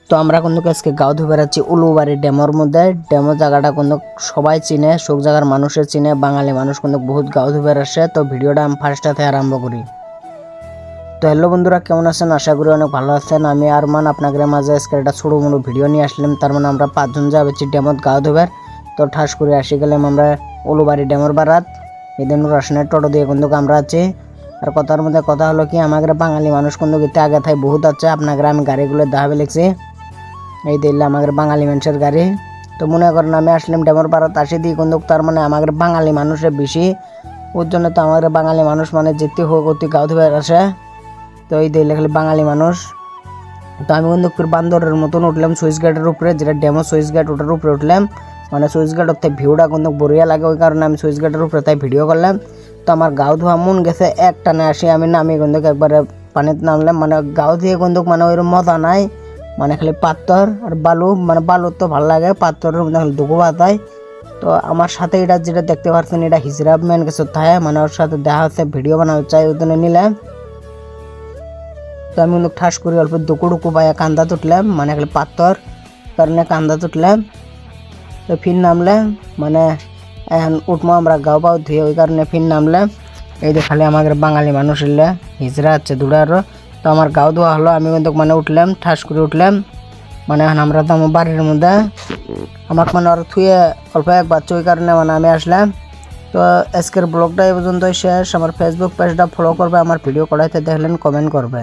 তো আমরা কিন্তু আজকে গাঁও ধুয়ে বেড়াচ্ছি উলুবাড়ি ড্যামের মধ্যে। ড্যামের জায়গাটা কিন্তু সবাই চিনে, সব জায়গার মানুষের চিনে, বাঙালি মানুষ কিন্তু বহুত গাঁও ধুয়ে বেড়াচ্ছে। তো ভিডিওটা আমি ফার্স্টটাতে আরম্ভ করি। তো হ্যালো বন্ধুরা, কেমন আছেন? আশা করি অনেক ভালো আছেন। আমি আরমান আপনাদের মাঝে আজকে একটা ছোটো মোটো ভিডিও নিয়ে আসলাম। তার মানে আমরা 5 জন যাচ্ছি ড্যামত গাঁও ধুবার। তো ঠাস করে আসি গেলাম আমরা উলুবাড়ি ড্যামের বারাত। এদিন রাসনের টোটো দিয়ে কিন্তু আমরা আছি। আর কথার মধ্যে কথা হলো কি, আমাদের বাঙালি মানুষ কিন্তু গীতে আগে থাই বহুত আছে। আপনাদের আমি গাড়িগুলো দেখাবে লিখছি, এই দিল্লি আমাদের বাঙালি মানুষের গাড়ি। তো মনে করেন আমি আসলাম ড্যামের পাড়াত আসি দিই কিন্তু তার মানে আমাদের বাঙালি মানুষের বেশি, ওর জন্য তো আমাদের বাঙালি মানুষ মানে যেতে হোক অতি গাঁও ধুয়ে আসে। তো এই দিল্লি খালি বাঙালি মানুষ। তো আমি কিন্তু বান্দরের মতন উঠলাম সুইচ গেটের উপরে, যেটা ড্যামো সুইচ গেট, ওটার উপরে উঠলাম। মানে সুইচ গেটের থেকে ভিউটা কিন্তু বড়িয়া লাগে, ওই কারণে আমি সুইচ গেটের উপরে তাই ভিডিও করলাম। তো আমার গাঁও ধোয়া মন গেছে, এক টানে আসি আমি নামি কিন্তু একবারে পানিতে নামলাম। মানে গাঁও দিয়ে কিন্তু মানে ওইরকম মজা নাই, মানে খালি পাথর আর বালু। মানে বালুর তো ভালো লাগে, পাথরের মধ্যে খালি দুঃখ পাতায়। তো আমার সাথে এটা যেটা দেখতে পাচ্ছেন, এটা হিজরা মেন কিছু থাকে, মানে ওর সাথে দেখা হচ্ছে, ভিডিও বানাতে চাই, ওই জন্য নিলাম। তো আমি কিন্তু ঠাস করে অল্প দুকুডুকু পায়া কান্দা তুটলাম, মানে খালি পাথর কারণে কান্দা তুটলাম। তো ফির নামলাম, মানে এখন উঠবো আমরা গাঁও পাও ধুয়ে, ওই কারণে ফির নামলাম। এই যে খালি আমাদের বাঙালি মানুষ এলে হিজরা আছে দুড়ারও। তো আমার গাঁও ধোয়া হলো, আমি কিন্তু মানে উঠলাম, ঠাস করে উঠলাম। মানে এখন আমরা তো আমার বাড়ির মধ্যে, আমাকে মানে ওরা থুয়ে অল্প এক বাচ্চা, ওই কারণে মানে আমি আসলাম। তো আজকের ব্লগটা এই পর্যন্তই শেষ। আমার ফেসবুক পেজটা ফলো করবে, আমার ভিডিও করাইতে দেখলেন কমেন্ট করবে।